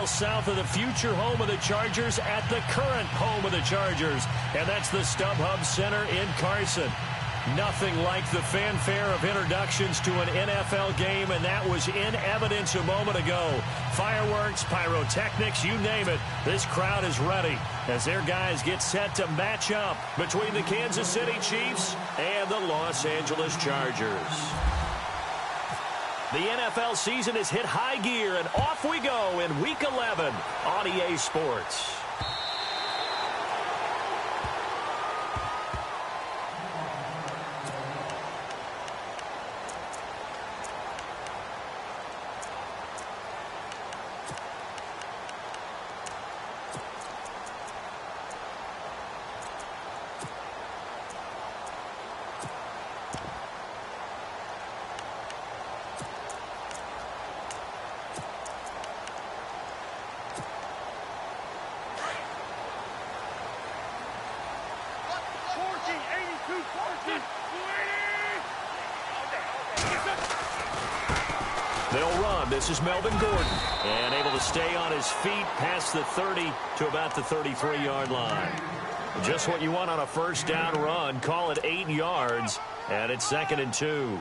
miles south of the future home of the Chargers at the current home of the Chargers. And that's the StubHub Center in Carson. Nothing like the fanfare of introductions to an NFL game, and that was in evidence a moment ago. Fireworks, pyrotechnics, you name it. This crowd is ready as their guys get set to match up between the Kansas City Chiefs and the Los Angeles Chargers. The NFL season has hit high gear, and off we go in Week 11 on EA Sports. They'll run. This is Melvin Gordon. And able to stay on his feet past the 30 to about the 33-yard line. Just what you want on a first down run. Call it 8 yards. And it's 2nd and 2.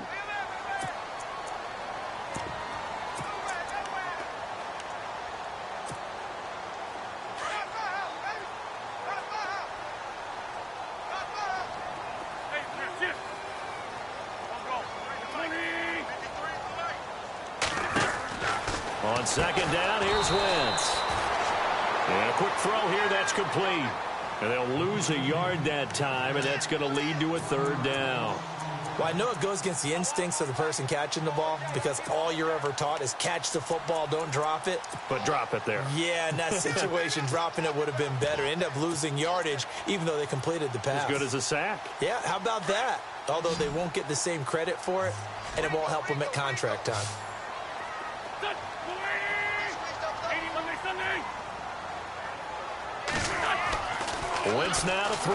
On 2nd down, here's Wentz. And a quick throw here, that's complete. And they'll lose a yard that time, and that's going to lead to a 3rd down. Well, I know it goes against the instincts of the person catching the ball because all you're ever taught is catch the football, don't drop it. But drop it there. Yeah, in that situation, dropping it would have been better. End up losing yardage, even though they completed the pass. As good as a sack. Yeah, how about that? Although they won't get the same credit for it, and it won't help them at contract time. Wentz now to throw.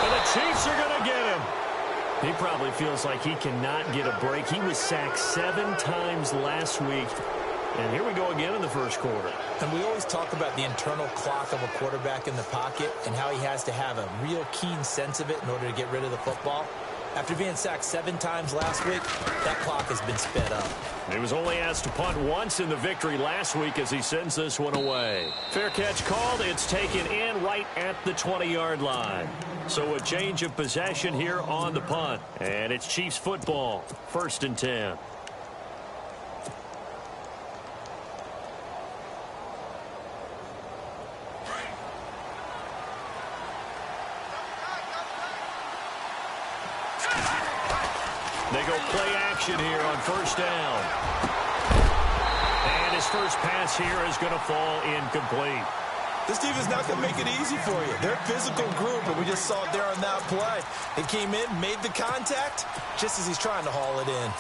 And the Chiefs are going to get him. He probably feels like he cannot get a break. He was sacked 7 times last week. And here we go again in the first quarter. And we always talk about the internal clock of a quarterback in the pocket and how he has to have a real keen sense of it in order to get rid of the football. After being sacked 7 times last week, that clock has been sped up. He was only asked to punt once in the victory last week as he sends this one away. Fair catch called. It's taken in right at the 20-yard line. So a change of possession here on the punt. And it's Chiefs football. 1st and 10. They go play action here on 1st down. And his first pass here is going to fall incomplete. This team is not going to make it easy for you. They're a physical group, and we just saw it there on that play. They came in, made the contact, just as he's trying to haul it in.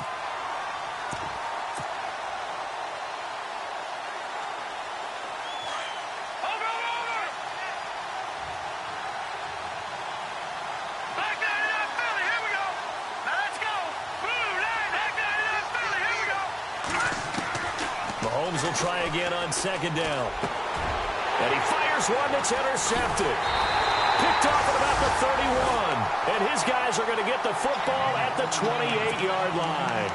Mahomes will try again on 2nd down. And he fires one that's intercepted. Picked off at about the 31. And his guys are going to get the football at the 28-yard line.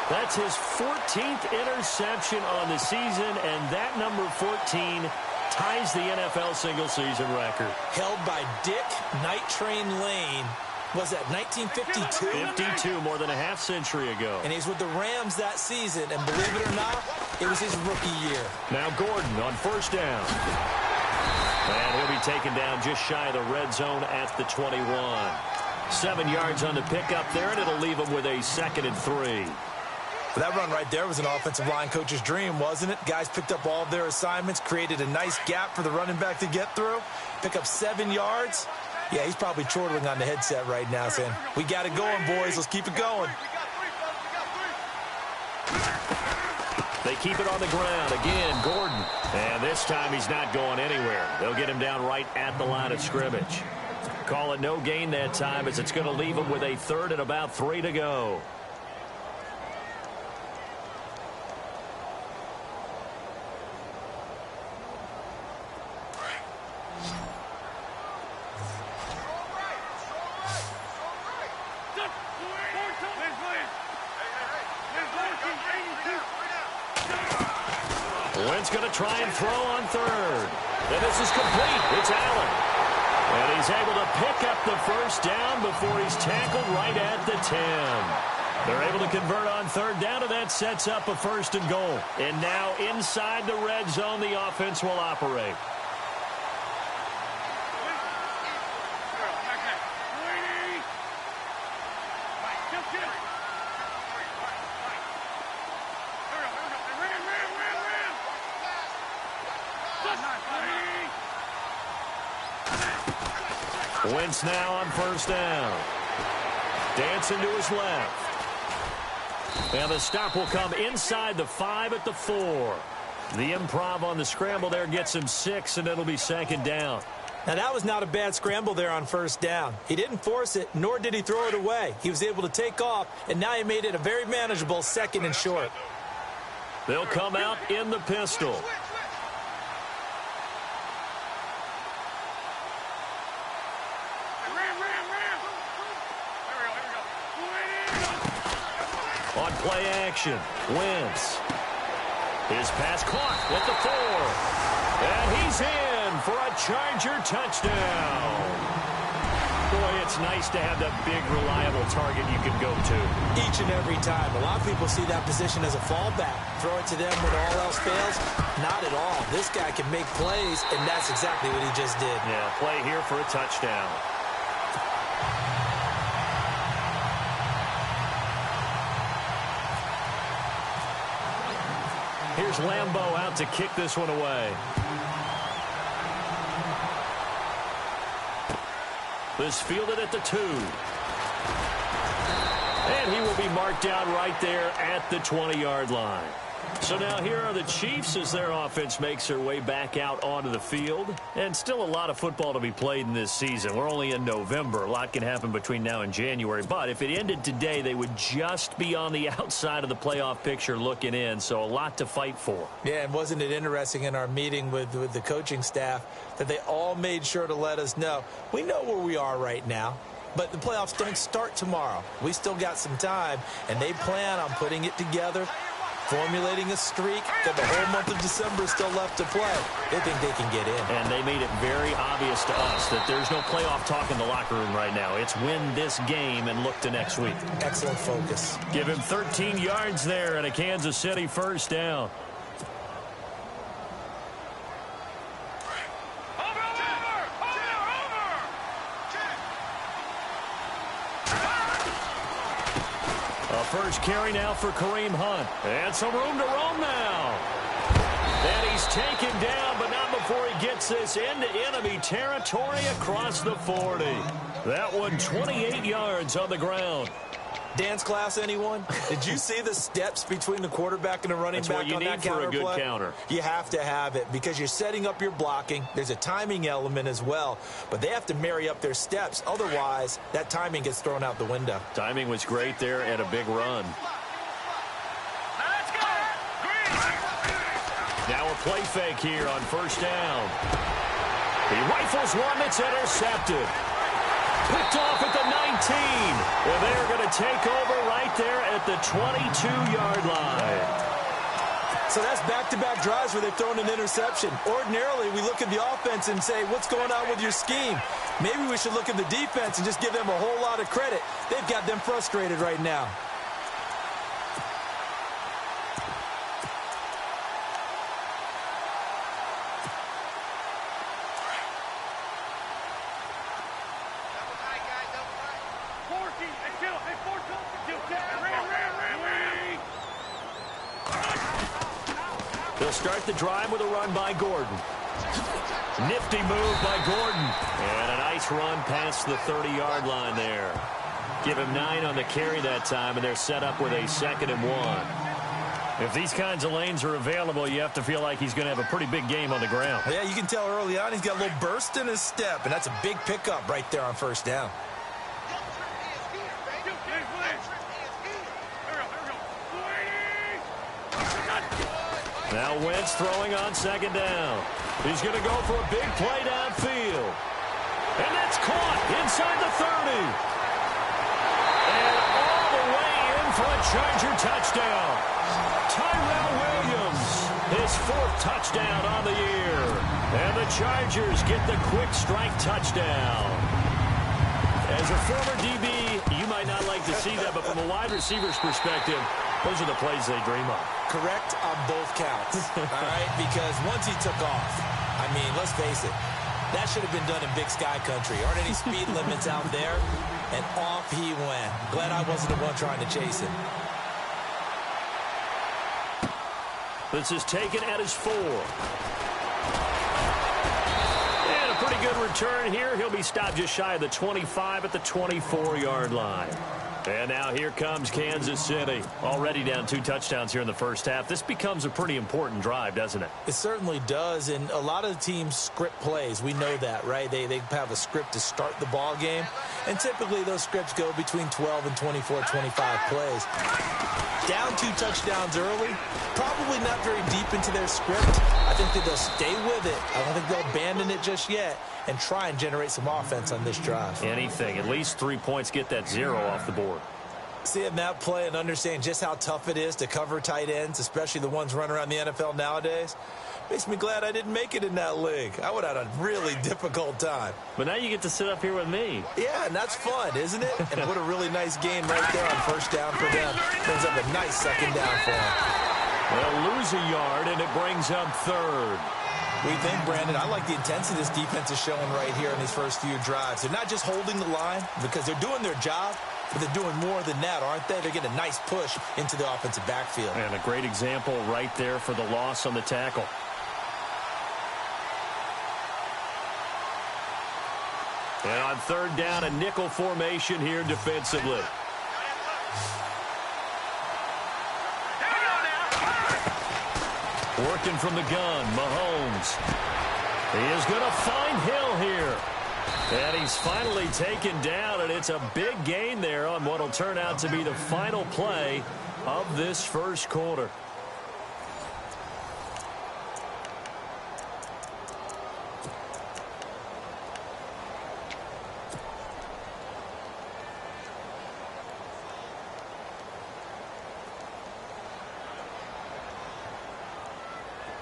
That's his 14th interception on the season, and that number 14 ties the NFL single-season record. Held by Dick Night Train Lane. Was that 1952? 52, more than a half-century ago. And he's with the Rams that season, and believe it or not, it was his rookie year. Now Gordon on 1st down. And he'll be taken down just shy of the red zone at the 21. 7 yards on the pickup there, and it'll leave him with a 2nd and 3. But that run right there was an offensive line coach's dream, wasn't it? Guys picked up all of their assignments, created a nice gap for the running back to get through, pick up 7 yards. Yeah, he's probably chortling on the headset right now saying, we got it going, boys. Let's keep it going. They keep it on the ground. Again, Gordon. And this time he's not going anywhere. They'll get him down right at the line of scrimmage. Call it no gain that time as it's going to leave him with a 3rd and about 3 to go. Wentz going to try and throw on third. And this is complete. It's Allen. And he's able to pick up the first down before he's tackled right at the 10. They're able to convert on third down, and that sets up a first and goal. And now inside the red zone, the offense will operate. Wentz now on first down. Dancing to his left. And the stop will come inside the 5 at the 4. The improv on the scramble there gets him 6, and it'll be second down. Now, that was not a bad scramble there on first down. He didn't force it, nor did he throw it away. He was able to take off, and now he made it a very manageable second and short. They'll come out in the pistol. On play action, Wentz. His pass caught at the 4. And he's in for a Charger touchdown. Boy, it's nice to have that big, reliable target you can go to. Each and every time. A lot of people see that position as a fallback. Throw it to them when all else fails. Not at all. This guy can make plays, and that's exactly what he just did. Yeah, play here for a touchdown. Here's Lambeau out to kick this one away. This fielded at the 2. And he will be marked down right there at the 20-yard line. So now here are the Chiefs as their offense makes their way back out onto the field. And still a lot of football to be played in this season. We're only in November. A lot can happen between now and January. But if it ended today, they would just be on the outside of the playoff picture looking in. So a lot to fight for. Yeah, and wasn't it interesting in our meeting with the coaching staff that they all made sure to let us know, we know where we are right now. But the playoffs don't start tomorrow. We still got some time, and they plan on putting it together, formulating a streak, that the whole month of December is still left to play. They think they can get in. And they made it very obvious to us that there's no playoff talk in the locker room right now. It's win this game and look to next week. Excellent focus. Give him 13 yards there and a Kansas City first down. First carry now for Kareem Hunt. And some room to roam now. And he's taken down, but not before he gets this into enemy territory across the 40. That one 28 yards on the ground. Dance class, anyone? Did you see the steps between the quarterback and the running back on that counter play? That's what you need for a good counter. You have to have it because you're setting up your blocking. There's a timing element as well, but they have to marry up their steps. Otherwise, that timing gets thrown out the window. Timing was great there and a big run. Now a play fake here on first down. He rifles one that's intercepted. Picked off at the 19. Well, they're going to take over right there at the 22-yard line. So that's back-to-back drives where they've thrown an interception. Ordinarily, we look at the offense and say, what's going on with your scheme? Maybe we should look at the defense and just give them a whole lot of credit. They've got them frustrated right now. They'll start the drive with a run by Gordon. Nifty move by Gordon. And a nice run past the 30-yard line there. Give him 9 on the carry that time, and they're set up with a 2nd and 1. If these kinds of lanes are available, you have to feel like he's going to have a pretty big game on the ground. Yeah, you can tell early on he's got a little burst in his step, and that's a big pickup right there on first down. Now Wentz throwing on 2nd down. He's going to go for a big play downfield. And that's caught inside the 30. And all the way in for a Charger touchdown. Tyrell Williams fourth touchdown on the year. And the Chargers get the quick strike touchdown. As a former DB, you might not like to see that, but from a wide receiver's perspective, those are the plays they dream of. Correct on both counts, all right? Because once he took off, I mean, let's face it, that should have been done in Big Sky Country. Aren't any speed limits out there? And off he went. Glad I wasn't the one trying to chase him. This is taken at his 4. And a pretty good return here. He'll be stopped just shy of the 25 at the 24-yard line. And now here comes Kansas City. Already down 2 touchdowns here in the first half. This becomes a pretty important drive, doesn't it? It certainly does, and a lot of the teams script plays. We know that, right? They have a script to start the ball game, and typically those scripts go between 12 and 24, 25 plays. Down 2 touchdowns early, probably not very deep into their script. I think that they'll stay with it. I don't think they'll abandon it just yet and try and generate some offense on this drive. Anything. At least 3 points, get that 0 off the board. Seeing that play and understanding just how tough it is to cover tight ends, especially the ones running around the NFL nowadays, makes me glad I didn't make it in that league. I would have had a really difficult time. But now you get to sit up here with me. Yeah, and that's fun, isn't it? And what a really nice game right there on first down for them. Brings up a nice second down for them. They'll lose a yard, and it brings up 3rd. What do you think, Brandon? I like the intensity this defense is showing right here in these first few drives. They're not just holding the line because they're doing their job, but they're doing more than that, aren't they? They're getting a nice push into the offensive backfield. And a great example right there for the loss on the tackle. And on 3rd down, a nickel formation here defensively. Working from the gun, Mahomes. He is going to find Hill here. And he's finally taken down, and it's a big gain there on what will turn out to be the final play of this first quarter.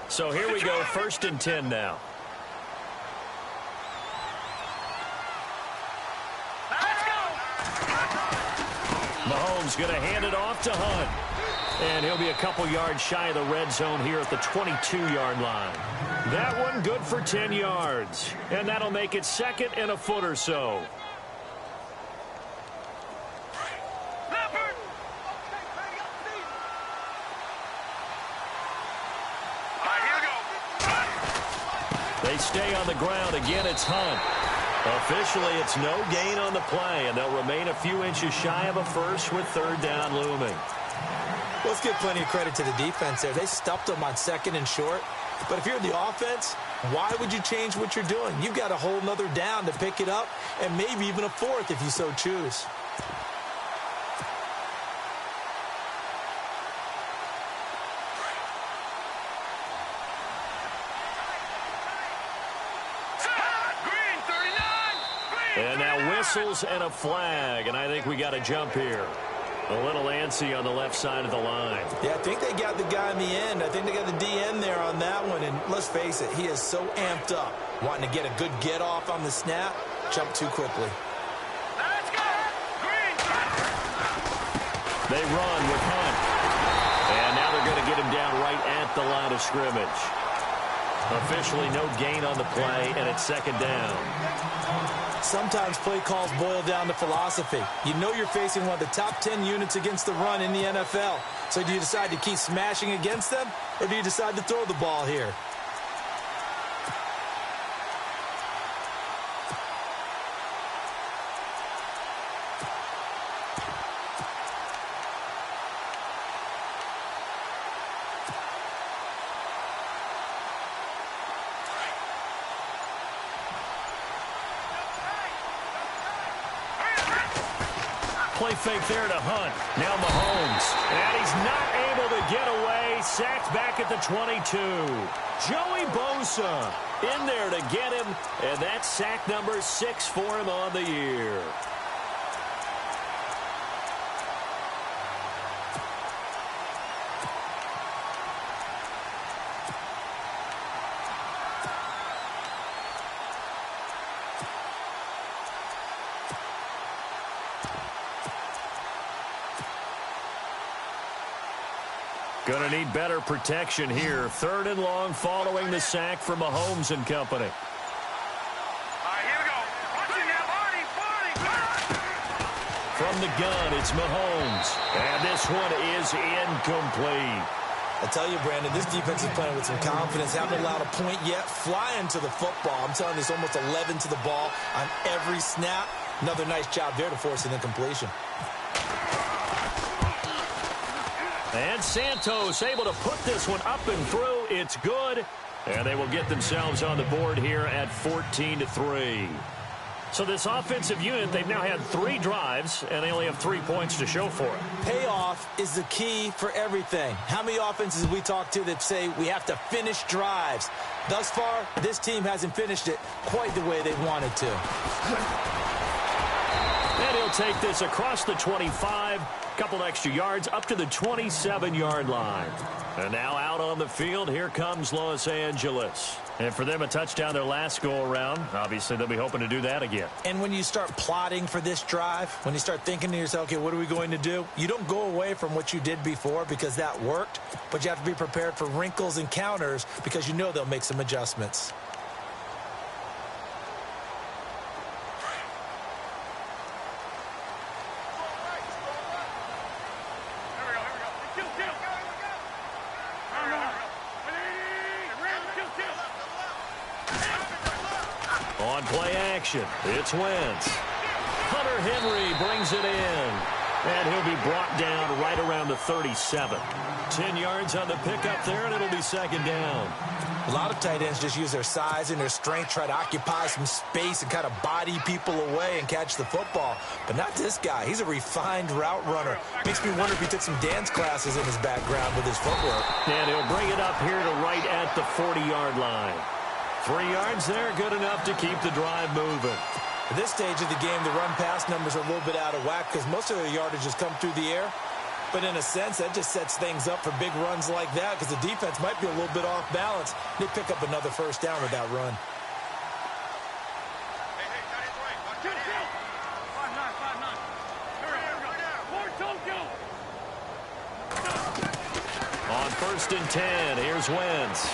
So here we go, 1st and 10 now. Mahomes going to hand it off to Hunt. And he'll be a couple yards shy of the red zone here at the 22-yard line. That one good for 10 yards. And that'll make it 2nd and a foot or so. They stay on the ground. Again, it's Hunt. Officially, it's no gain on the play, and they'll remain a few inches shy of a first with 3rd down looming. Let's give plenty of credit to the defense there. They stuffed them on 2nd and short. But if you're the offense, why would you change what you're doing? You've got a whole nother down to pick it up, and maybe even a 4th if you so choose. And now whistles and a flag, and I think we got a jump here. A little antsy on the left side of the line. Yeah, I think they got the guy in the end. I think they got the DN there on that one. And let's face it, he is so amped up, wanting to get a good get off on the snap, jump too quickly. Let's go! Green! They run with Hunt. And now they're going to get him down right at the line of scrimmage. Officially no gain on the play, and it's 2nd down. Sometimes play calls boil down to philosophy. You know you're facing one of the top 10 units against the run in the NFL. So do you decide to keep smashing against them, or do you decide to throw the ball here? Play fake there to Hunt. Now Mahomes. And he's not able to get away. Sacked back at the 22. Joey Bosa in there to get him. And that's sack number 6 for him on the year. Going to need better protection here. 3rd and long following the sack from Mahomes and company. All right, here we go. Watch it now, Barney. From the gun, it's Mahomes. And this one is incomplete. I tell you, Brandon, this defense is playing with some confidence. Haven't allowed a point yet. Flying to the football. I'm telling you, it's almost 11 to the ball on every snap. Another nice job there to force an incompletion. And Santos able to put this one up and through. It's good. And they will get themselves on the board here at 14-3. So this offensive unit, they've now had 3 drives, and they only have 3 points to show for it. Payoff is the key for everything. How many offenses we talk to that say we have to finish drives? Thus far, this team hasn't finished it quite the way they wanted to. And he'll take this across the 25, couple extra yards up to the 27-yard line. And now out on the field, here comes Los Angeles. And for them, a touchdown their last go-around. Obviously, they'll be hoping to do that again. And when you start plotting for this drive, when you start thinking to yourself, okay, what are we going to do? You don't go away from what you did before because that worked, but you have to be prepared for wrinkles and counters because you know they'll make some adjustments. On play action, it's Wentz. Hunter Henry brings it in. And he'll be brought down right around the 37. 10 yards on the pickup there, and it'll be 2nd down. A lot of tight ends just use their size and their strength, try to occupy some space and kind of body people away and catch the football. But not this guy. He's a refined route runner. Makes me wonder if he took some dance classes in his background with his footwork. And he'll bring it up here to right at the 40-yard line. 3 yards there, good enough to keep the drive moving. At this stage of the game, the run-pass numbers are a little bit out of whack because most of their yardage has come through the air. But in a sense, that just sets things up for big runs like that because the defense might be a little bit off balance. They pick up another 1st down with that run. On 1st and 10, here's Wentz.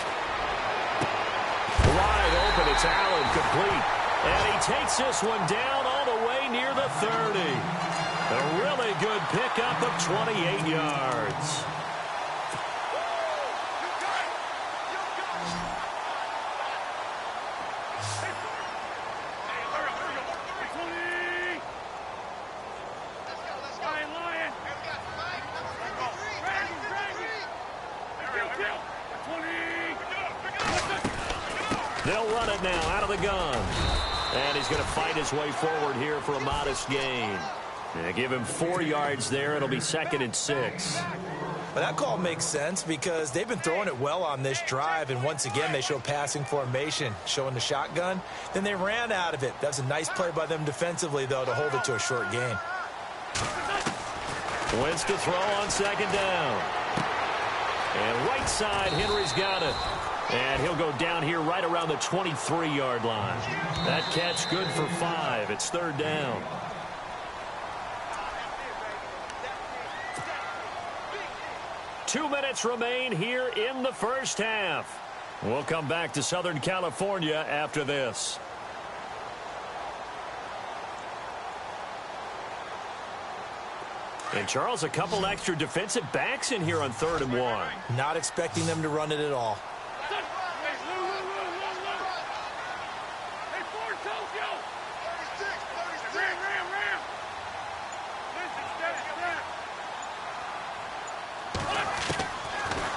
Wide open, it's Allen, complete. And he takes this one down all the way near the 30. A really good pickup of 28 yards. They'll run it now out of the gun. And he's going to fight his way forward here for a modest gain. And give him 4 yards there. It'll be 2nd and 6. But that call makes sense because they've been throwing it well on this drive. And once again, they show passing formation, showing the shotgun. Then they ran out of it. That's a nice play by them defensively, though, to hold it to a short gain. Wentz to throw on 2nd down. And right side, Henry's got it. And he'll go down here right around the 23-yard line. That catch good for 5. It's 3rd down. Two minutes remain here in the 1st half. We'll come back to Southern California after this. And, Charles, a couple extra defensive backs in here on 3rd and 1. Not expecting them to run it at all.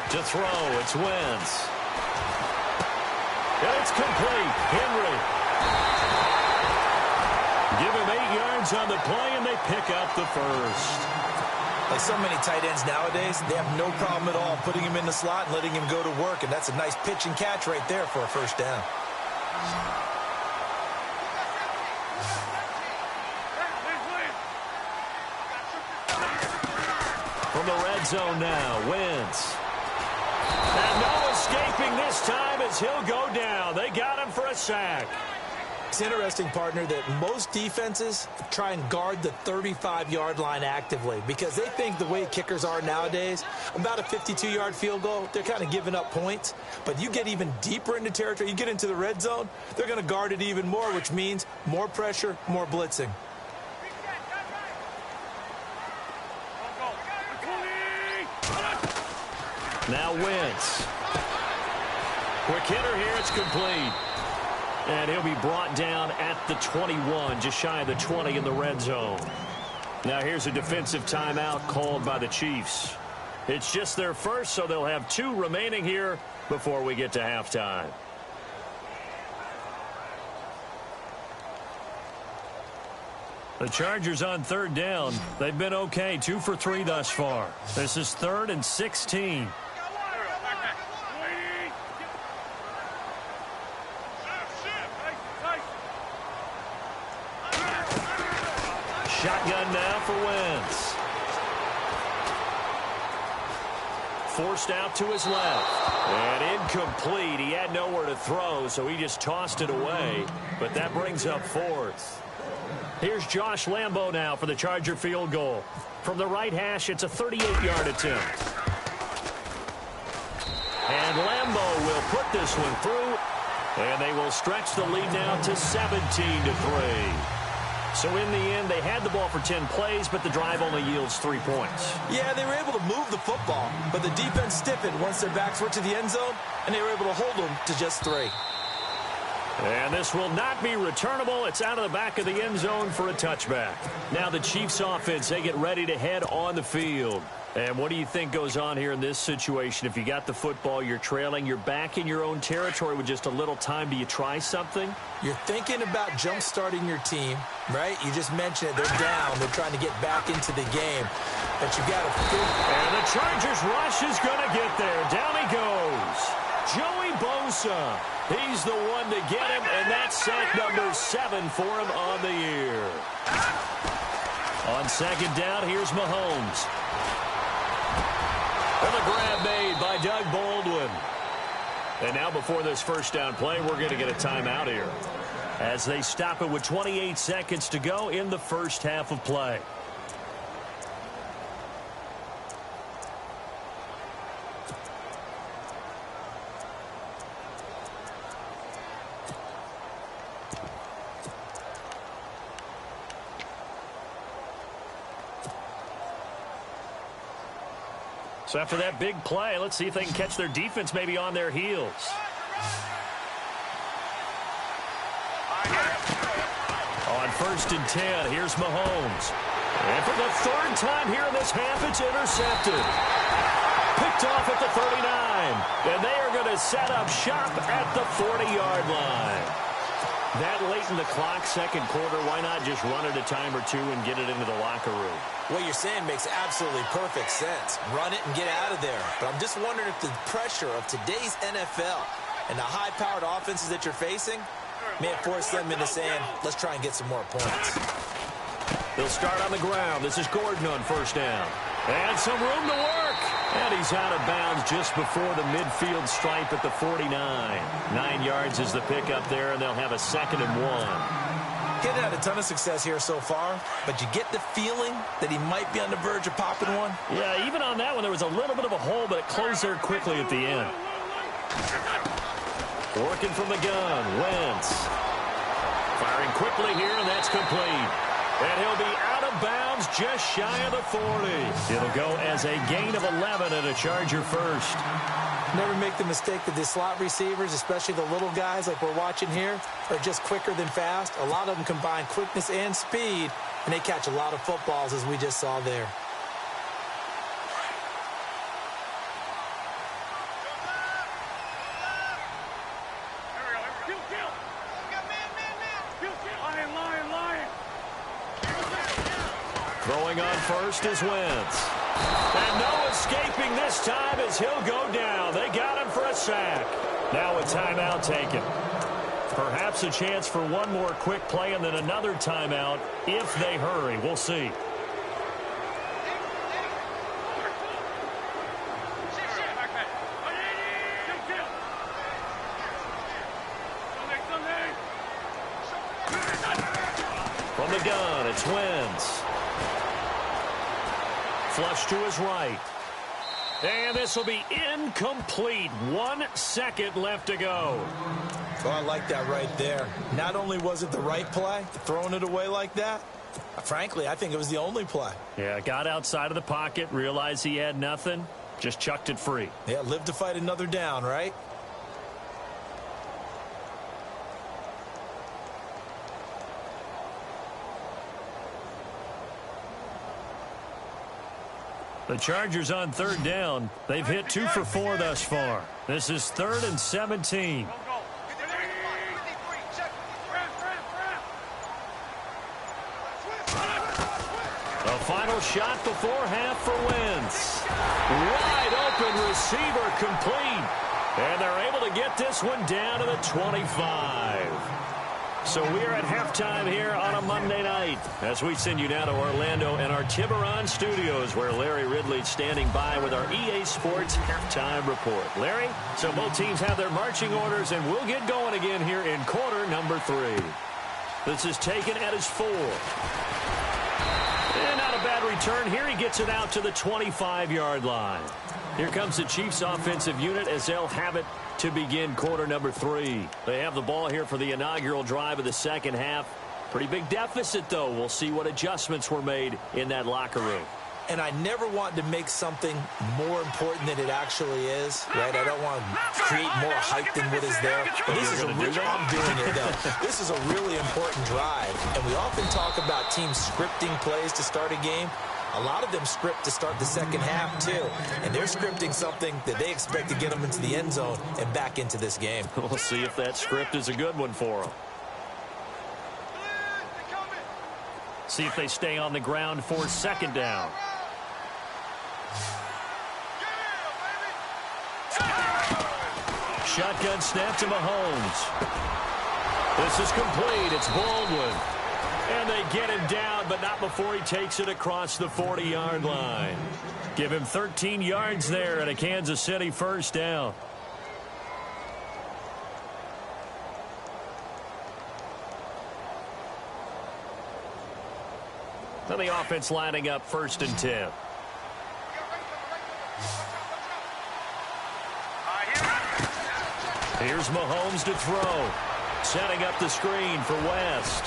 To throw, it's Wentz. And it's complete. Henry. Give him 8 yards on the play, and they pick up the 1st. Like so many tight ends nowadays, they have no problem at all putting him in the slot and letting him go to work, and that's a nice pitch and catch right there for a 1st down. From the red zone now, Wentz. And no escaping this time as he'll go down. They got him for a sack. It's interesting, partner, that most defenses try and guard the 35-yard line actively because they think the way kickers are nowadays, about a 52-yard field goal, they're kind of giving up points. But you get even deeper into territory, you get into the red zone, they're going to guard it even more, which means more pressure, more blitzing. Now Wentz. Quick hitter here, it's complete. And he'll be brought down at the 21, just shy of the 20 in the red zone. Now here's a defensive timeout called by the Chiefs. It's just their first, so they'll have 2 remaining here before we get to halftime. The Chargers on 3rd down. They've been okay, 2 for 3 thus far. This is 3rd and 16. Shotgun now for Wentz. Forced out to his left. And incomplete. He had nowhere to throw, so he just tossed it away. But that brings up 4th. Here's Josh Lambo now for the Charger field goal. From the right hash, it's a 38-yard attempt. And Lambo will put this one through. And they will stretch the lead now to 17-3. So in the end, they had the ball for 10 plays, but the drive only yields 3 points. Yeah, they were able to move the football, but the defense stiffened once their backs were to the end zone, and they were able to hold them to just 3. And this will not be returnable. It's out of the back of the end zone for a touchback. Now the Chiefs offense, they get ready to head on the field. And what do you think goes on here in this situation? If you got the football, you're trailing, you're back in your own territory with just a little time. Do you try something? You're thinking about jump-starting your team, right? You just mentioned it. They're down. They're trying to get back into the game. But you got to think. And the Chargers rush is going to get there. Down he goes. Joey Bosa. He's the one to get him, and that's sack number 7 for him on the year. On 2nd down, here's Mahomes. And the grab made by Doug Baldwin. And now before this first down play, we're going to get a timeout here as they stop it with 28 seconds to go in the first half of play. So after that big play, let's see if they can catch their defense maybe on their heels. On 1st and 10, here's Mahomes. And for the 3rd time here in this half, it's intercepted. Picked off at the 39. And they are going to set up shop at the 40-yard line. That late in the clock, 2nd quarter, why not just run it a time or 2 and get it into the locker room? What you're saying makes absolutely perfect sense. Run it and get out of there. But I'm just wondering if the pressure of today's NFL and the high-powered offenses that you're facing may have forced them into saying, let's try and get some more points. They'll start on the ground. This is Gordon on 1st down. And some room to work. And he's out of bounds just before the midfield stripe at the 49. 9 yards is the pickup there, and they'll have a 2nd and 1. He hadn't had a ton of success here so far, but you get the feeling that he might be on the verge of popping one. Yeah, even on that one, there was a little bit of a hole, but it closed there quickly at the end. Working from the gun, Wentz. Firing quickly here, and that's complete. And he'll be out of bounds just shy of the 40. It'll go as a gain of 11 and a Charger first. Never make the mistake that the slot receivers, especially the little guys like we're watching here, are just quicker than fast. A lot of them combine quickness and speed, and they catch a lot of footballs, as we just saw there. Throwing on 1st is Wentz. And no escaping this time as he'll go down. They got him for a sack. Now a timeout taken. Perhaps a chance for one more quick play and then another timeout if they hurry. We'll see. From the gun, it's Wentz. Flush to his right. And this will be incomplete. 1 second left to go. Oh, I like that right there. Not only was it the right play, throwing it away like that, frankly, I think it was the only play. Yeah, got outside of the pocket, realized he had nothing, just chucked it free. Yeah, live to fight another down, right? The Chargers on third down. They've hit 2 for 4 thus far. This is 3rd and 17. A final shot before half for Wentz. Wide open receiver complete. And they're able to get this one down to the 25. So we're at halftime here on a Monday night as we send you now to Orlando and our Tiburon studios where Larry Ridley's standing by with our EA Sports halftime report. Larry, so both teams have their marching orders and we'll get going again here in quarter number 3. This is taken at his 4. And not a bad return here. He gets it out to the 25-yard line. Here comes the Chiefs offensive unit as they'll have it to begin quarter number 3. They have the ball here for the inaugural drive of the second half. Pretty big deficit, though. We'll see what adjustments were made in that locker room. And I never want to make something more important than it actually is, right? I don't want to create more hype than what is there. But this is a really, I'm doing it, though. This is a really important drive. And we often talk about teams scripting plays to start a game. A lot of them script to start the second half, too. And they're scripting something that they expect to get them into the end zone and back into this game. We'll see if that script is a good one for them. See if they stay on the ground for second down. Shotgun snap to Mahomes. This is complete. It's Baldwin. And they get him down, but not before he takes it across the 40-yard line. Give him 13 yards there and a Kansas City first down. Then the offense lining up 1st and 10. Here's Mahomes to throw. Setting up the screen for West.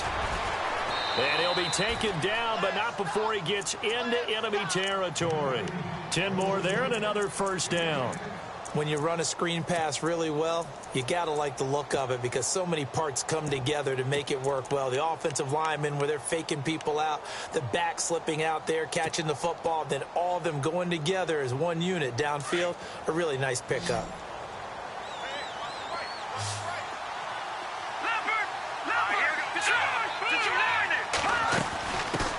And he'll be taken down, but not before he gets into enemy territory. 10 more there and another first down. When you run a screen pass really well, you got to like the look of it because so many parts come together to make it work well. The offensive linemen where they're faking people out, the back slipping out there, catching the football, then all of them going together as one unit downfield. A really nice pickup.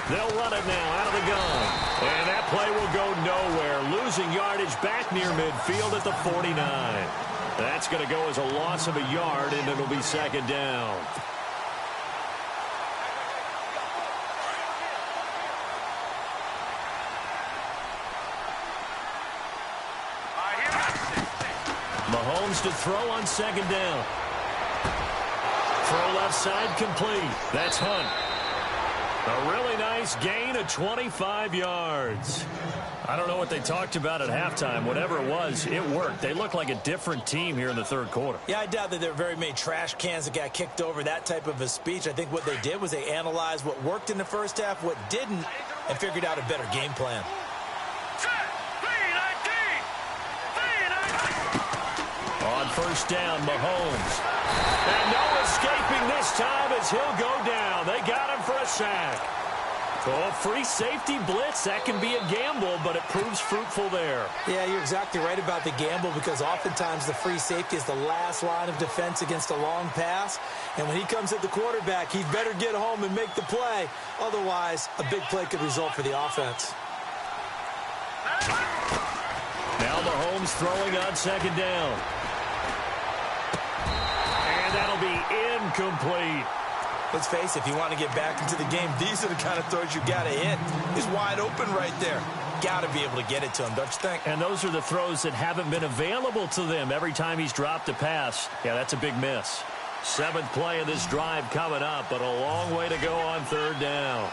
They'll run it now out of the gun. And that play will go nowhere. Losing yardage back near midfield at the 49. That's going to go as a loss of a yard, and it'll be second down. Mahomes to throw on second down. Throw left side complete. That's Hunt. A really nice gain of 25 yards. I don't know what they talked about at halftime. Whatever it was, it worked. They look like a different team here in the third quarter. Yeah, I doubt that there are very many trash cans that got kicked over, that type of a speech. I think what they did was they analyzed what worked in the first half, what didn't, and figured out a better game plan. On first down, Mahomes. And no escaping this time as he'll go down. They got him for a sack. Oh, free safety blitz. That can be a gamble, but it proves fruitful there. Yeah, you're exactly right about the gamble because oftentimes the free safety is the last line of defense against a long pass. And when he comes at the quarterback, he'd better get home and make the play. Otherwise, a big play could result for the offense. Now Mahomes throwing on second down. And that'll be incomplete. Let's face it, if you want to get back into the game, these are the kind of throws you got to hit. He's wide open right there. Got to be able to get it to him, don't you think? And those are the throws that haven't been available to them every time he's dropped a pass. Yeah, that's a big miss. Seventh play of this drive coming up, but a long way to go on third down.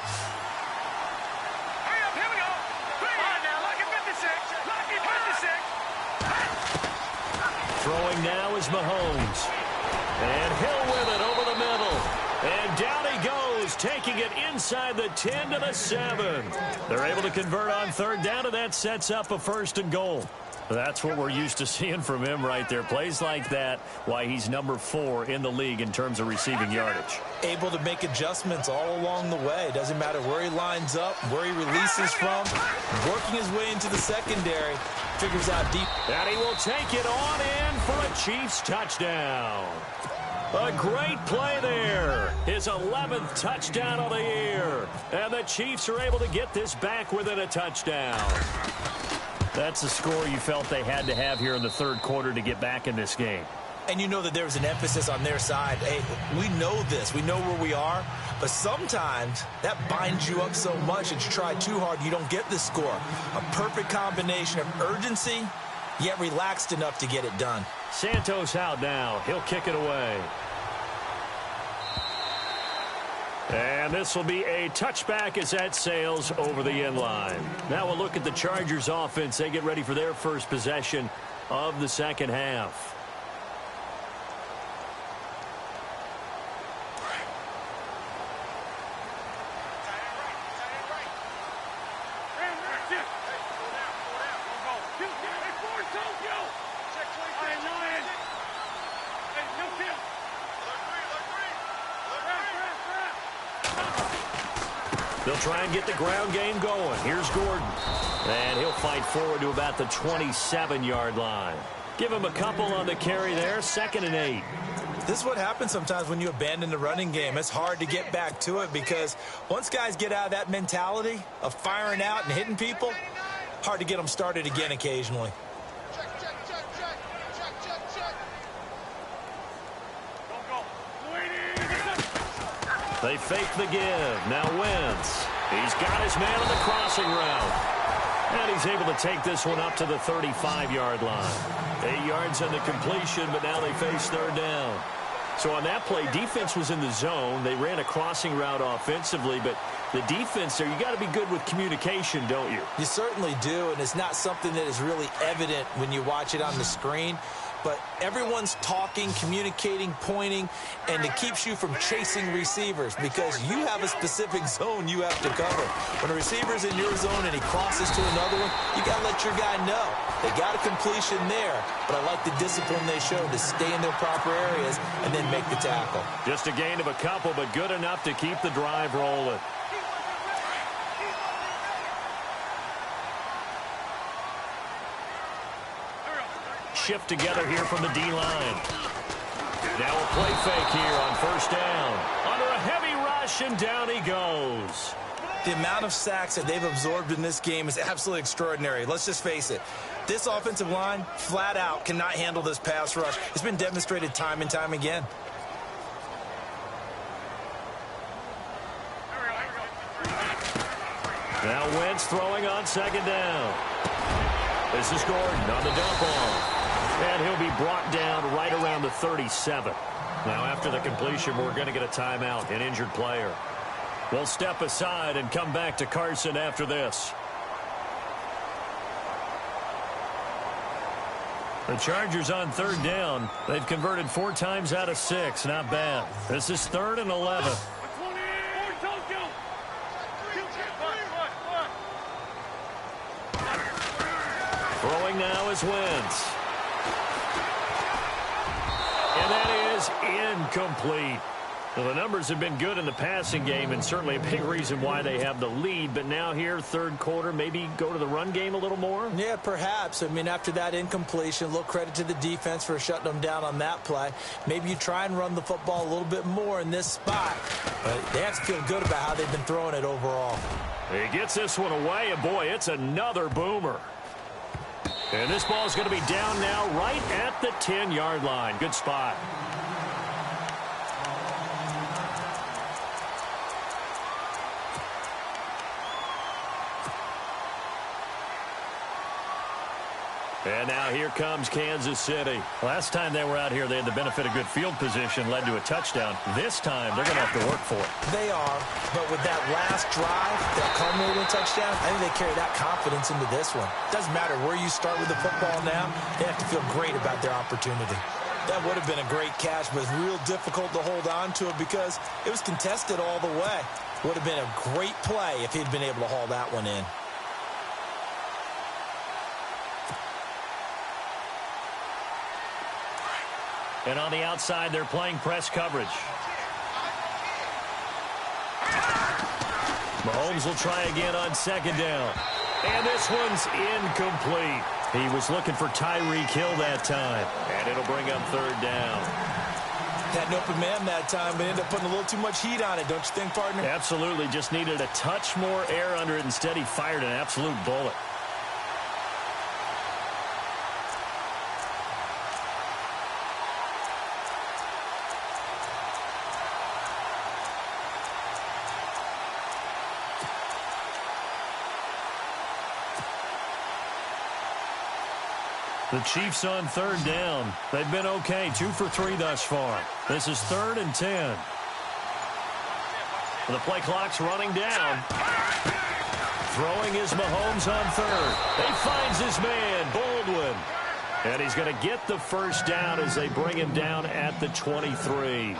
Hurry up, here we go. Come on now, lucky 56. Lucky 56. Throwing now is Mahomes. And Hill with it over the middle. And down he goes, taking it inside the 10 to the 7. They're able to convert on third down, and that sets up a first and goal. That's what we're used to seeing from him right there. Plays like that, why he's number 4 in the league in terms of receiving yardage. Able to make adjustments all along the way. Doesn't matter where he lines up, where he releases from. Working his way into the secondary. Figures out deep. And he will take it on in for a Chiefs touchdown. A great play there. His 11th touchdown of the year. And the Chiefs are able to get this back within a touchdown. That's the score you felt they had to have here in the third quarter to get back in this game. And you know that there's an emphasis on their side. Hey, we know this. We know where we are. But sometimes that binds you up so much that you try too hard, you don't get the score. A perfect combination of urgency, yet relaxed enough to get it done. Santos out now. He'll kick it away. And this will be a touchback as that sails over the end line. Now we'll look at the Chargers offense. They get ready for their first possession of the second half. They'll try and get the ground game going. Here's Gordon. And he'll fight forward to about the 27-yard line. Give him a couple on the carry there. 2nd and 8. This is what happens sometimes when you abandon the running game. It's hard to get back to it because once guys get out of that mentality of firing out and hitting people, hard to get them started again occasionally. They fake the give. Now Wentz. He's got his man on the crossing route. And he's able to take this one up to the 35-yard line. 8 yards on the completion, but now they face third down. So on that play, defense was in the zone. They ran a crossing route offensively, but the defense there, you got to be good with communication, don't you? You certainly do, and it's not something that is really evident when you watch it on the screen. But everyone's talking, communicating, pointing, and it keeps you from chasing receivers because you have a specific zone you have to cover. When a receiver's in your zone and he crosses to another one, you got to let your guy know. They got a completion there, but I like the discipline they showed to stay in their proper areas and then make the tackle. Just a gain of a couple, but good enough to keep the drive rolling. Shift together here from the D-line. Now a play fake here on first down. Under a heavy rush, and down he goes. The amount of sacks that they've absorbed in this game is absolutely extraordinary. Let's just face it. This offensive line, flat out, cannot handle this pass rush. It's been demonstrated time and time again. Now Wentz throwing on second down. This is Gordon on the dump off. And he'll be brought down right around the 37. Now after the completion, we're going to get a timeout, an injured player. We'll step aside and come back to Carson after this. The Chargers on third down. They've converted 4 times out of 6. Not bad. This is 3rd and 11. Throwing now is Wentz. And that is incomplete. Well, the numbers have been good in the passing game and certainly a big reason why they have the lead. But now here, third quarter, maybe go to the run game a little more? Yeah, perhaps. I mean, after that incompletion, a little credit to the defense for shutting them down on that play. Maybe you try and run the football a little bit more in this spot. But they have to feel good about how they've been throwing it overall. He gets this one away, and boy, it's another boomer. And this ball is going to be down now right at the 10-yard line. Good spot. And now here comes Kansas City. Last time they were out here, they had the benefit of good field position, led to a touchdown. This time, they're going to have to work for it. They are, but with that last drive, that culminating touchdown, I think they carry that confidence into this one. Doesn't matter where you start with the football now, they have to feel great about their opportunity. That would have been a great catch, but it's real difficult to hold on to it because it was contested all the way. Would have been a great play if he'd been able to haul that one in. And on the outside, they're playing press coverage. Mahomes will try again on second down. And this one's incomplete. He was looking for Tyreek Hill that time. And it'll bring up third down. Had an open man that time, but ended up putting a little too much heat on it, don't you think, partner? Absolutely. Just needed a touch more air under it. Instead, he fired an absolute bullet. The Chiefs on third down. They've been okay, 2 for 3 thus far. This is 3rd and 10. The play clock's running down. Throwing is Mahomes on third. He finds his man, Baldwin. And he's going to get the first down as they bring him down at the 23.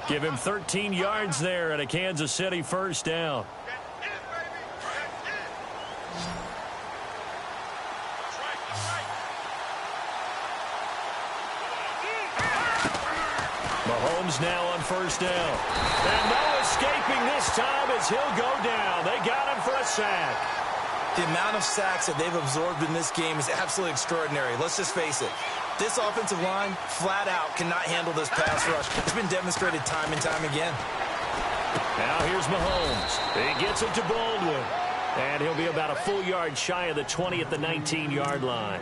Give him 13 yards there and a Kansas City first down. Mahomes now on first down. And no escaping this time as he'll go down. They got him for a sack. The amount of sacks that they've absorbed in this game is absolutely extraordinary. Let's just face it. This offensive line, flat out, cannot handle this pass rush. It's been demonstrated time and time again. Now here's Mahomes. He gets it to Baldwin. And he'll be about a full yard shy of the 20 at the 19-yard line.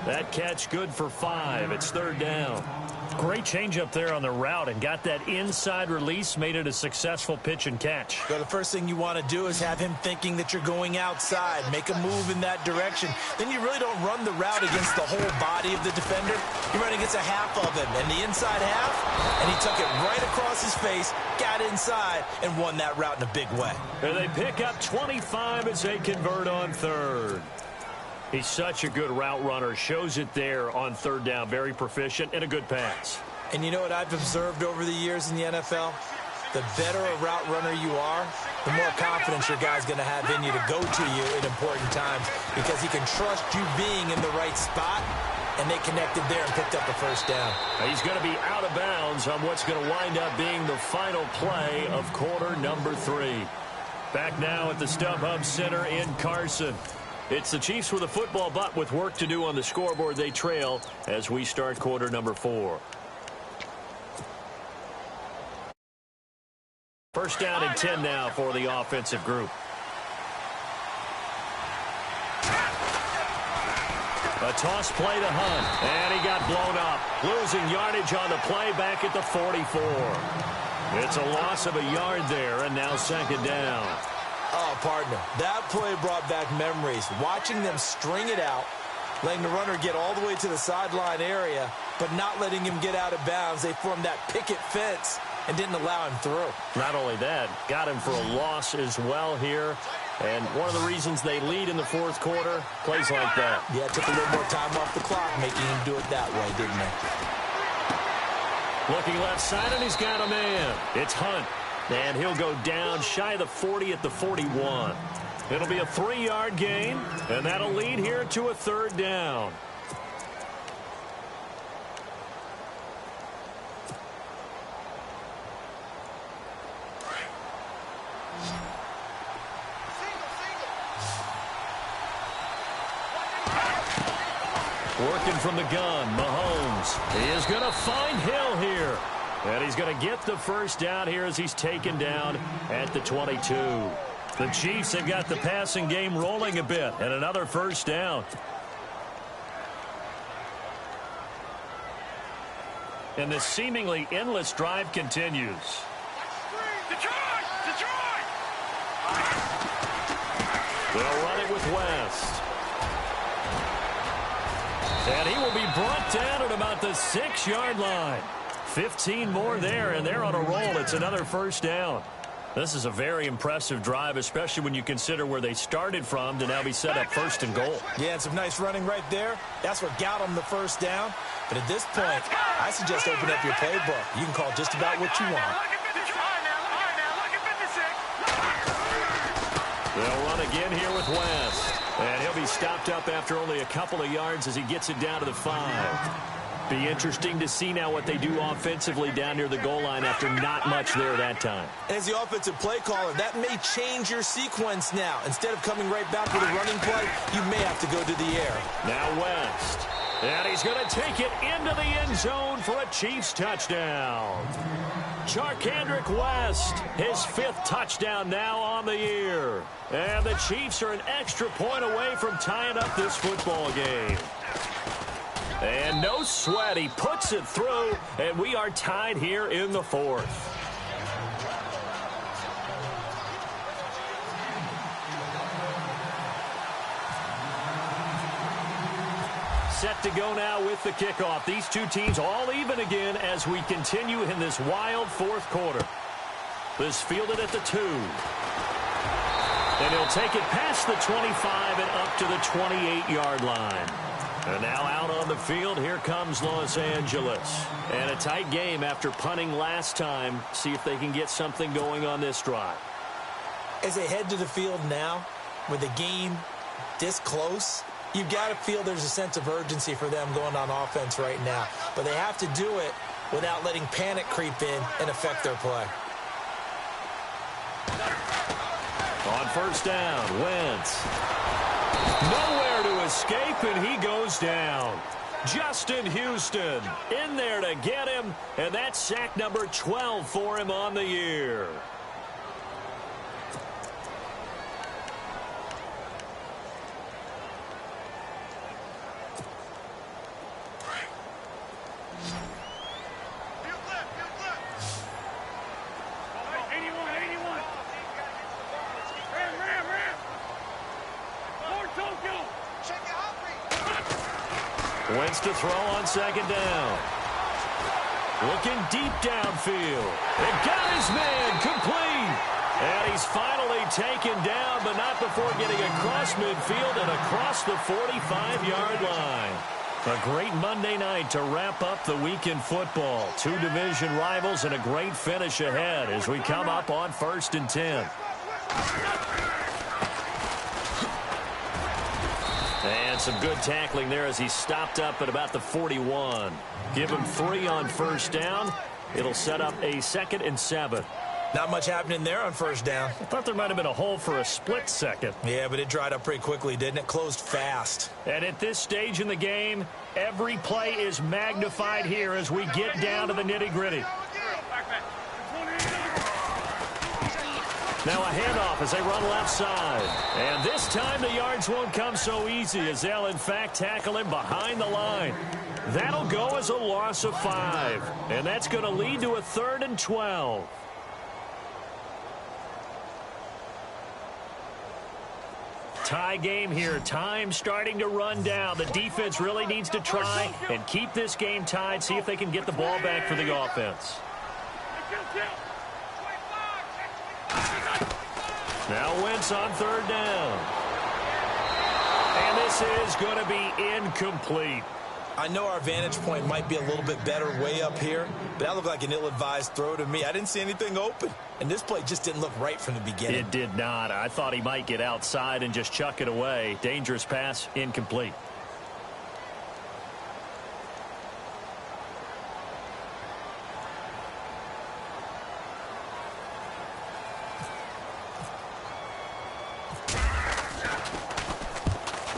That catch good for 5. It's third down. Great change up there on the route and got that inside release, made it a successful pitch and catch. So the first thing you want to do is have him thinking that you're going outside, make a move in that direction. Then you really don't run the route against the whole body of the defender. You run against a half of him, and the inside half, and he took it right across his face, got inside, and won that route in a big way. And they pick up 25 as they convert on third. He's such a good route runner. Shows it there on third down. Very proficient and a good pass. And you know what I've observed over the years in the NFL? The better a route runner you are, the more confidence your guy's going to have in you to go to you at important times because he can trust you being in the right spot, and they connected there and picked up the first down. He's going to be out of bounds on what's going to wind up being the final play of quarter number 3. Back now at the StubHub Center in Carson. It's the Chiefs with a football, but with work to do on the scoreboard, they trail as we start quarter number 4. First down and 10 now for the offensive group. A toss play to Hunt, and he got blown up. Losing yardage on the play back at the 44. It's a loss of a yard there, and now second down. Oh, partner, that play brought back memories. Watching them string it out, letting the runner get all the way to the sideline area, but not letting him get out of bounds. They formed that picket fence and didn't allow him through. Not only that, got him for a loss as well here. And one of the reasons they lead in the fourth quarter, plays like that. Yeah, it took a little more time off the clock, making him do it that way, didn't they? Looking left side, and he's got a man. It's Hunt. And he'll go down shy of the 40 at the 41. It'll be a 3-yard gain, and that'll lead here to a third down. Working from the gun, Mahomes. He is going to find Hill here. And he's going to get the first down here as he's taken down at the 22. The Chiefs have got the passing game rolling a bit, and another first down. And this seemingly endless drive continues. Detroit! Detroit! They'll run it with West. And he will be brought down at about the 6-yard line. 15 more there, and they're on a roll. It's another first down. This is a very impressive drive, especially when you consider where they started from to now be set up first and goal. Yeah, and some nice running right there. That's what got them the first down. But at this point, I suggest open up your playbook. You can call just about what you want. They'll run again here with West. And he'll be stopped up after only a couple of yards as he gets it down to the 5. Be interesting to see now what they do offensively down near the goal line after not much there that time. And as the offensive play caller, that may change your sequence now. Instead of coming right back with a running play, you may have to go to the air. Now West. And he's going to take it into the end zone for a Chiefs touchdown. Charkandrick West, his 5th touchdown now on the year. And the Chiefs are an extra point away from tying up this football game. And no sweat, he puts it through, and we are tied here in the 4th. Set to go now with the kickoff. These two teams all even again as we continue in this wild 4th quarter. This fielded at the 2. And he'll take it past the 25 and up to the 28-yard line. And now out on the field, here comes Los Angeles. And a tight game after punting last time. See if they can get something going on this drive. As they head to the field now, with the game this close, you've got to feel there's a sense of urgency for them going on offense right now. But they have to do it without letting panic creep in and affect their play. On first down, Wentz. Nowhere to escape, and he goes down. Justin Houston in there to get him, and that's sack number 12 for him on the year. Wentz to throw on second down. Looking deep downfield. It got his man complete. And he's finally taken down, but not before getting across midfield and across the 45-yard line. A great Monday night to wrap up the week in football. 2 division rivals and a great finish ahead as we come up on 1st and 10. And some good tackling there as he stopped up at about the 41. Give him 3 on first down. It'll set up a 2nd and 7. Not much happening there on first down. I thought there might have been a hole for a split second. Yeah, but it dried up pretty quickly, didn't it? Closed fast. And at this stage in the game, every play is magnified here as we get down to the nitty-gritty. Now a handoff as they run left side. And this time the yards won't come so easy as they'll, in fact, tackle him behind the line. That'll go as a loss of 5. And that's going to lead to a 3rd and 12. Tie game here. Time starting to run down. The defense really needs to try and keep this game tied. See if they can get the ball back for the offense. Now Wentz on 3rd down. And this is going to be incomplete. I know our vantage point might be a little bit better way up here, but that looked like an ill-advised throw to me. I didn't see anything open, and this play just didn't look right from the beginning. It did not. I thought he might get outside and just chuck it away. Dangerous pass, incomplete.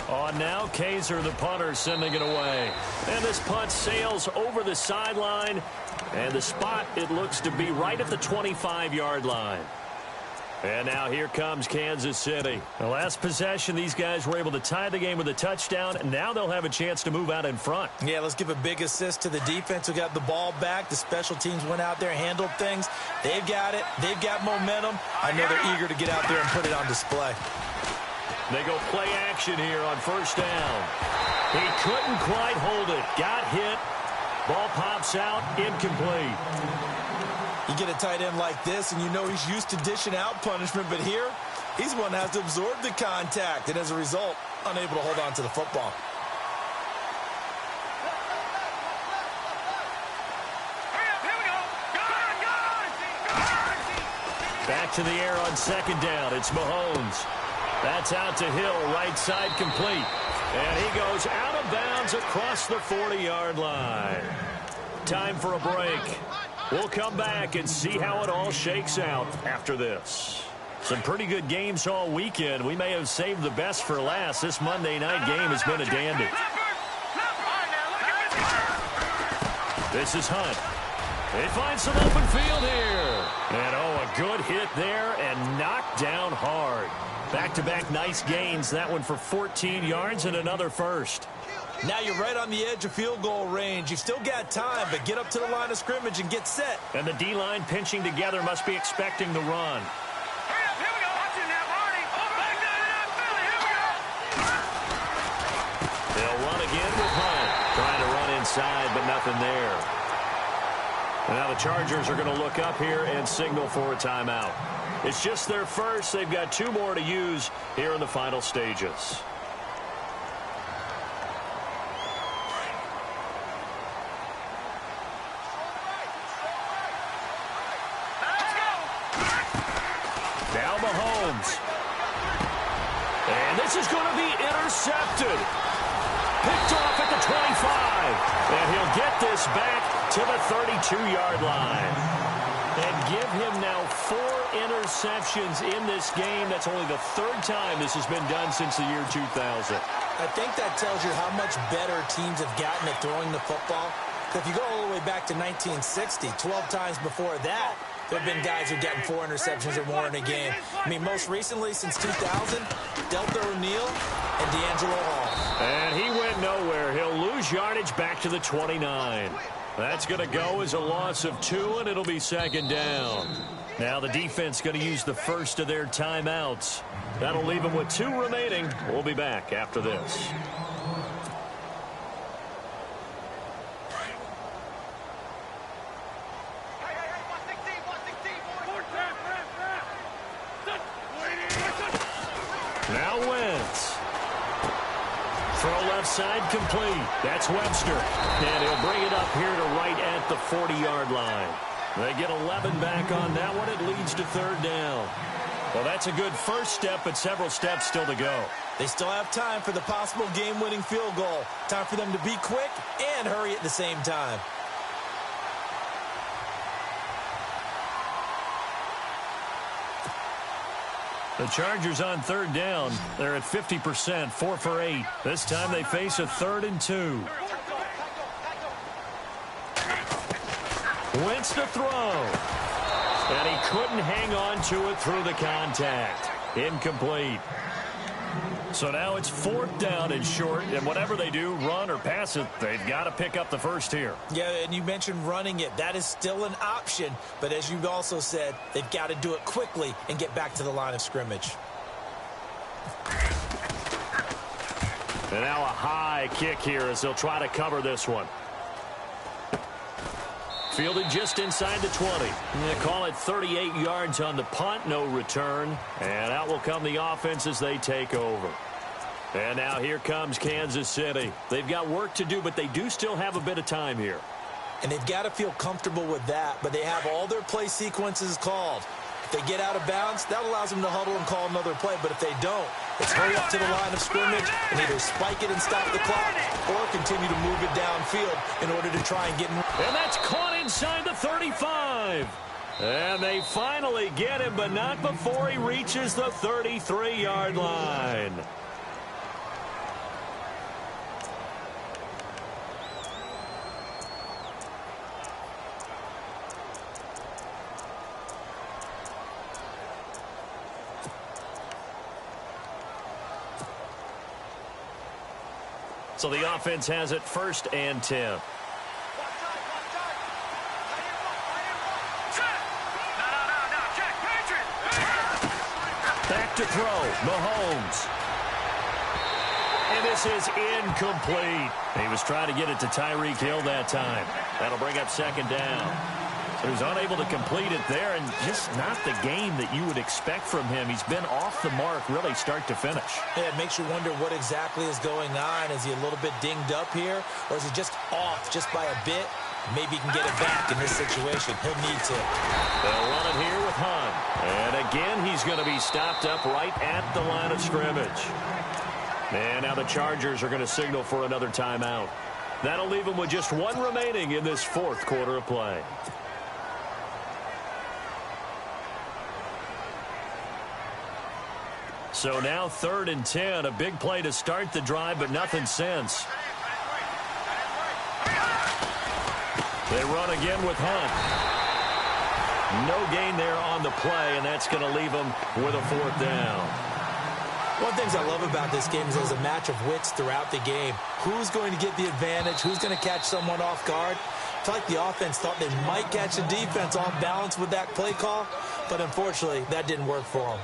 On now, Kaiser, the punter, sending it away. And this punt sails over the sideline. And the spot, it looks to be right at the 25-yard line. And now here comes Kansas City. The last possession, these guys were able to tie the game with a touchdown. And now they'll have a chance to move out in front. Yeah, let's give a big assist to the defense who got the ball back. The special teams went out there, handled things. They've got it. They've got momentum. I know they're eager to get out there and put it on display. They go play action here on first down. He couldn't quite hold it. Got hit. Ball pops out. Incomplete. You get a tight end like this, and you know he's used to dishing out punishment, but here, he's the one that has to absorb the contact, and as a result, unable to hold on to the football. Back to the air on second down. It's Mahomes. That's out to Hill, right side complete. And he goes out of bounds across the 40-yard line. Time for a break. We'll come back and see how it all shakes out after this. Some pretty good games all weekend. We may have saved the best for last. This Monday night game has been a dandy. This is Hunt. They find some open field here. And, oh, a good hit there and knocked down hard. Back-to-back nice gains. That one for 14 yards and another first. Now you're right on the edge of field goal range. You've still got time, but get up to the line of scrimmage and get set. And the D-line pinching together must be expecting the run. They'll run again with Hunt. Trying to run inside, but nothing there. Now the Chargers are going to look up here and signal for a timeout. It's just their first. They've got 2 more to use here in the final stages. Now Mahomes. And this is going to be intercepted. Picked off at the 25. And he'll get this back to the 32-yard line. And give him now 4 interceptions in this game. That's only the 3rd time this has been done since the year 2000. I think that tells you how much better teams have gotten at throwing the football. If you go all the way back to 1960, 12 times before that, there have been guys who are getting 4 interceptions or more in a game. I mean, most recently, since 2000, Delta O'Neal and D'Angelo Hall. And he went nowhere. He'll lose yardage back to the 29. That's going to go as a loss of 2, and it'll be second down. Now the defense going to use the first of their timeouts. That'll leave them with 2 remaining. We'll be back after this. Now Wentz. Throw left side complete. That's Webster. And he'll bring it up here to right at the 40-yard line. They get 11 back on that one. It leads to 3rd down. Well, that's a good first step, but several steps still to go. They still have time for the possible game-winning field goal. Time for them to be quick and hurry at the same time. The Chargers on 3rd down. They're at 50%, 4 for 8. This time they face a 3rd and 2. Wentz to throw. And he couldn't hang on to it through the contact. Incomplete. So now it's 4th down and short, and whatever they do, run or pass it, they've got to pick up the first here. Yeah, and you mentioned running it. That is still an option, but as you've also said, they've got to do it quickly and get back to the line of scrimmage. And now a high kick here as they'll try to cover this one. Fielded just inside the 20. They call it 38 yards on the punt, no return. And out will come the offense as they take over. And now here comes Kansas City. They've got work to do, but they do still have a bit of time here. And they've got to feel comfortable with that, but they have all their play sequences called. If they get out of bounds, that allows them to huddle and call another play, but if they don't, it's hurry up to the line of scrimmage and either spike it and stop the clock or continue to move it downfield in order to try and get in. And that's caught inside the 35. And they finally get him, but not before he reaches the 33-yard line. So the offense has it 1st and 10. Back to throw, Mahomes. And And this is incomplete. He was trying to get it to Tyreek Hill that time. That'll bring up second down. So he's unable to complete it there, and just not the game that you would expect from him. He's been off the mark really start to finish. Yeah, it makes you wonder what exactly is going on. Is he a little bit dinged up here, or is he just off just by a bit? Maybe he can get it back in this situation. He'll need to. They'll run it here with Hunt. And again, he's going to be stopped up right at the line of scrimmage. And now the Chargers are going to signal for another timeout. That'll leave them with just one remaining in this fourth quarter of play. So now 3rd and 10, a big play to start the drive, but nothing since. They run again with Hunt. No gain there on the play, and that's going to leave them with a 4th down. One of the things I love about this game is there's a match of wits throughout the game. Who's going to get the advantage? Who's going to catch someone off guard? I feel like the offense thought they might catch the defense off balance with that play call, but unfortunately, that didn't work for them.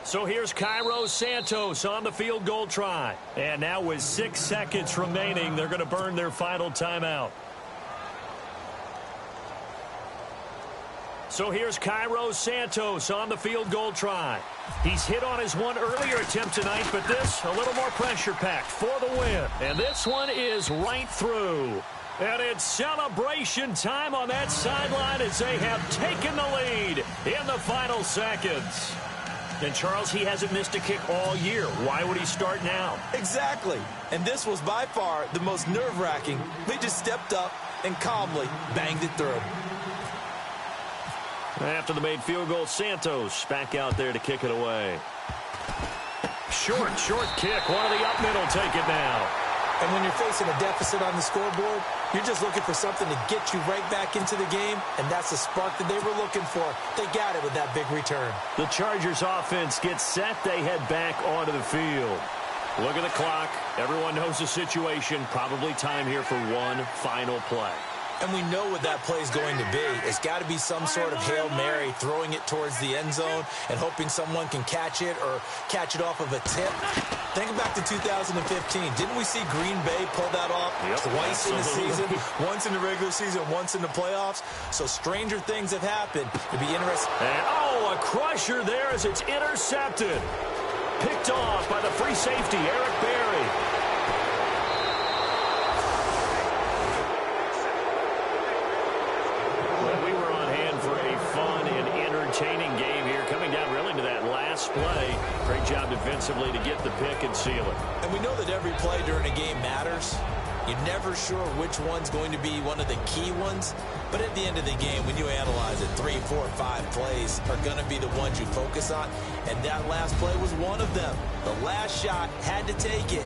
So here's Cairo Santos on the field goal try. And now with 6 seconds remaining, they're going to burn their final timeout. So here's Cairo Santos on the field goal try. He's hit on his one earlier attempt tonight, but this a little more pressure-packed for the win. And this one is right through. And it's celebration time on that sideline as they have taken the lead in the final seconds. And, Charles, he hasn't missed a kick all year. Why would he start now? Exactly. And this was by far the most nerve-wracking. They just stepped up and calmly banged it through. After the made field goal, Santos back out there to kick it away. Short kick. One of the up middle take it now. And when you're facing a deficit on the scoreboard, you're just looking for something to get you right back into the game, and that's the spark that they were looking for. They got it with that big return. The Chargers offense gets set. They head back onto the field. Look at the clock. Everyone knows the situation. Probably time here for one final play. And we know what that play is going to be. It's got to be some sort of Hail Mary, throwing it towards the end zone and hoping someone can catch it or catch it off of a tip. Think back to 2015. Didn't we see Green Bay pull that off twice in the season? Once in the regular season, once in the playoffs. So stranger things have happened. It'd be interesting. And, a crusher there as it's intercepted. Picked off by the free safety, Eric Berry. Entertaining game here, coming down really to that last play. Great job defensively to get the pick and seal it. And we know that every play during a game matters. You're never sure which one's going to be one of the key ones. But at the end of the game, when you analyze it, 3, 4, 5 plays are going to be the ones you focus on. And that last play was one of them. The last shot had to take it.